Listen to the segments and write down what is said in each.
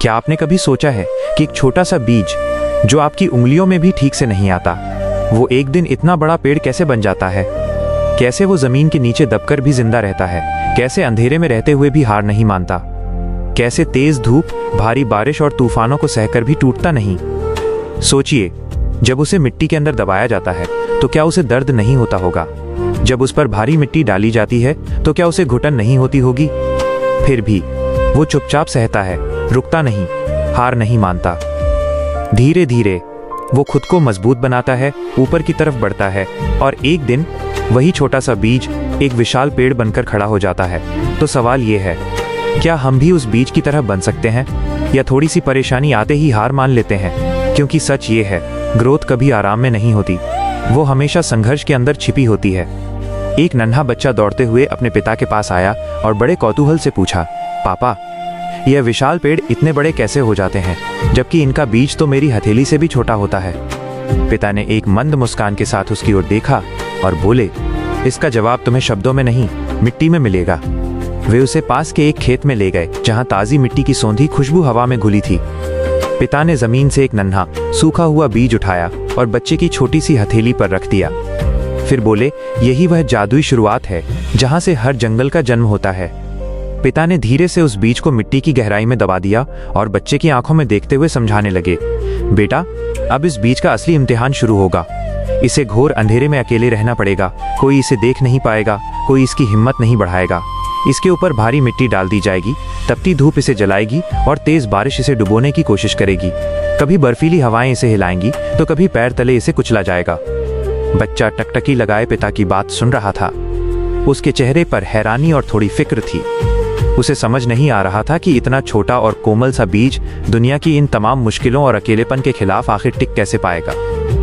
क्या आपने कभी सोचा है कि एक छोटा सा बीज जो आपकी उंगलियों में भी ठीक से नहीं आता, वो एक दिन इतना बड़ा पेड़ कैसे बन जाता है? कैसे वो जमीन के नीचे दबकर भी जिंदा रहता है? कैसे अंधेरे में रहते हुए भी हार नहीं मानता? कैसे तेज धूप, भारी बारिश और तूफानों को सहकर भी टूटता नहीं? सोचिए, जब उसे मिट्टी के अंदर दबाया जाता है तो क्या उसे दर्द नहीं होता होगा? जब उस पर भारी मिट्टी डाली जाती है तो क्या उसे घुटन नहीं होती होगी? फिर भी वो चुपचाप सहता है, रुकता नहीं, हार नहीं मानता। धीरे धीरे वो खुद को मजबूत बनाता है, ऊपर की तरफ बढ़ता है और एक दिन वही छोटा सा बीज एक विशाल पेड़ बनकर खड़ा हो जाता है। तो सवाल ये है, क्या हम भी उस बीज की तरह बन सकते हैं, या थोड़ी सी परेशानी आते ही हार मान लेते हैं? क्योंकि सच ये है, ग्रोथ कभी आराम में नहीं होती, वो हमेशा संघर्ष के अंदर छिपी होती है। एक नन्हा बच्चा दौड़ते हुए अपने पिता के पास आया और बड़े कौतूहल से पूछा, पापा, यह विशाल पेड़ इतने बड़े कैसे हो जाते हैं, जबकि इनका बीज तो मेरी हथेली से भी छोटा होता है? पिता ने एक मंद मुस्कान के साथ उसकी ओर देखा और बोले, इसका जवाब तुम्हें शब्दों में नहीं, मिट्टी में मिलेगा। वे उसे पास के एक खेत में ले गए जहां ताजी मिट्टी की सौंधी खुशबू हवा में घुली थी। पिता ने जमीन से एक नन्हा सूखा हुआ बीज उठाया और बच्चे की छोटी सी हथेली पर रख दिया। फिर बोले, यही वह जादुई शुरुआत है जहां से हर जंगल का जन्म होता है। पिता ने धीरे से उस बीज को मिट्टी की गहराई में दबा दिया और बच्चे की आंखों में देखते हुए समझाने लगे, बेटा, अब इस बीज का असली इम्तिहान शुरू होगा। इसे घोर अंधेरे में अकेले रहना पड़ेगा, कोई इसे देख नहीं पाएगा, कोई इसकी हिम्मत नहीं बढ़ाएगा। इसके ऊपर भारी मिट्टी डाल दी जाएगी, तपती धूप इसे जलाएगी और तेज बारिश इसे डुबोने की कोशिश करेगी। कभी बर्फीली हवाएं इसे हिलाएंगी तो कभी पैर तले इसे कुचला जाएगा। बच्चा टकटकी लगाए पिता की बात सुन रहा था। उसके चेहरे पर हैरानी और थोड़ी फिक्र थी। उसे समझ नहीं आ रहा था कि इतना छोटा और कोमल सा बीज दुनिया की इन तमाम मुश्किलों और अकेलेपन के खिलाफ आखिर टिक कैसे पाएगा।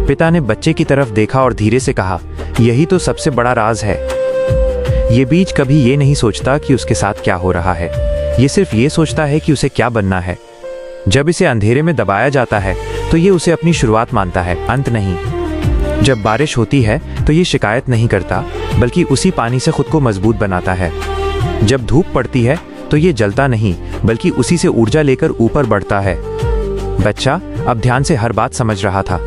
पिता ने बच्चे की तरफ देखा और धीरे से कहा, यही तो सबसे बड़ा राज है। ये बीज कभी ये नहीं सोचता कि उसके साथ क्या हो रहा है, ये सिर्फ ये सोचता है कि उसे क्या बनना है। जब इसे अंधेरे में दबाया जाता है तो ये उसे अपनी शुरुआत मानता है, अंत नहीं। जब बारिश होती है तो ये शिकायत नहीं करता, बल्कि उसी पानी से खुद को मजबूत बनाता है। जब धूप पड़ती है तो ये जलता नहीं, बल्कि उसी से ऊर्जा लेकर ऊपर बढ़ता है। बच्चा अब ध्यान से हर बात समझ रहा था।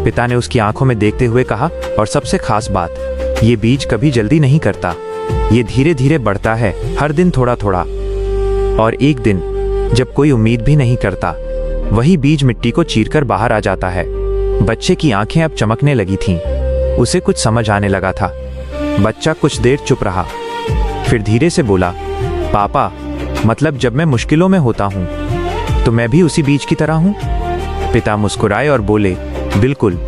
पिता ने उसकी आंखों में देखते हुए कहा, और सबसे खास बात, ये बीज कभी जल्दी नहीं करता, ये धीरे धीरे बढ़ता है, हर दिन थोड़ा थोड़ा। और एक दिन जब कोई उम्मीद भी नहीं करता, वही बीज मिट्टी को चीरकर बाहर आ जाता है। बच्चे की आंखें अब चमकने लगी थीं। उसे कुछ समझ आने लगा था। बच्चा कुछ देर चुप रहा, फिर धीरे से बोला, पापा, मतलब जब मैं मुश्किलों में होता हूँ तो मैं भी उसी बीज की तरह हूँ? पिता मुस्कुराए और बोले, बिल्कुल।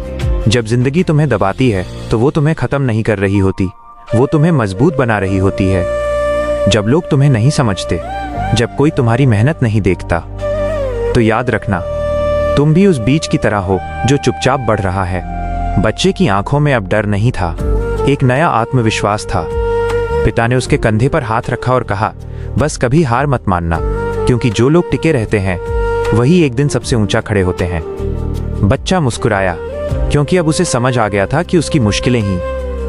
जब जिंदगी तुम्हें दबाती है तो वो तुम्हें खत्म नहीं कर रही होती, वो तुम्हें मजबूत बना रही होती है। जब लोग तुम्हें नहीं समझते, जब कोई तुम्हारी मेहनत नहीं देखता, तो याद रखना, तुम भी उस बीज की तरह हो जो चुपचाप बढ़ रहा है। बच्चे की आंखों में अब डर नहीं था, एक नया आत्मविश्वास था। पिता ने उसके कंधे पर हाथ रखा और कहा, बस कभी हार मत मानना, क्योंकि जो लोग टिके रहते हैं वही एक दिन सबसे ऊंचा खड़े होते हैं। बच्चा मुस्कुराया, क्योंकि अब उसे समझ आ गया था कि उसकी मुश्किलें ही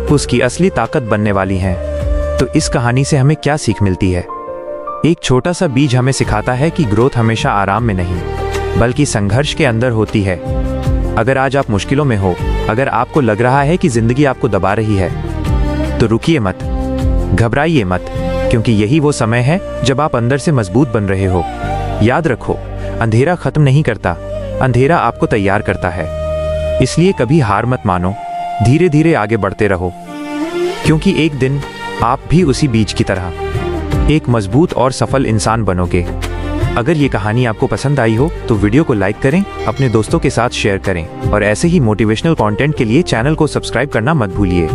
उसकी असली ताकत बनने वाली हैं। तो इस कहानी से हमें क्या सीख मिलती है? एक छोटा सा बीज हमें सिखाता है कि ग्रोथ हमेशा आराम में नहीं, बल्कि संघर्ष के अंदर होती है। अगर आज आप मुश्किलों में हो, अगर आपको लग रहा है कि जिंदगी आपको दबा रही है, तो रुकिए मत, घबराइए मत, क्योंकि यही वो समय है जब आप अंदर से मजबूत बन रहे हो। याद रखो, अंधेरा खत्म नहीं करता, अंधेरा आपको तैयार करता है। इसलिए कभी हार मत मानो, धीरे धीरे आगे बढ़ते रहो, क्योंकि एक दिन आप भी उसी बीज की तरह एक मजबूत और सफल इंसान बनोगे। अगर ये कहानी आपको पसंद आई हो तो वीडियो को लाइक करें, अपने दोस्तों के साथ शेयर करें और ऐसे ही मोटिवेशनल कंटेंट के लिए चैनल को सब्सक्राइब करना मत भूलिए।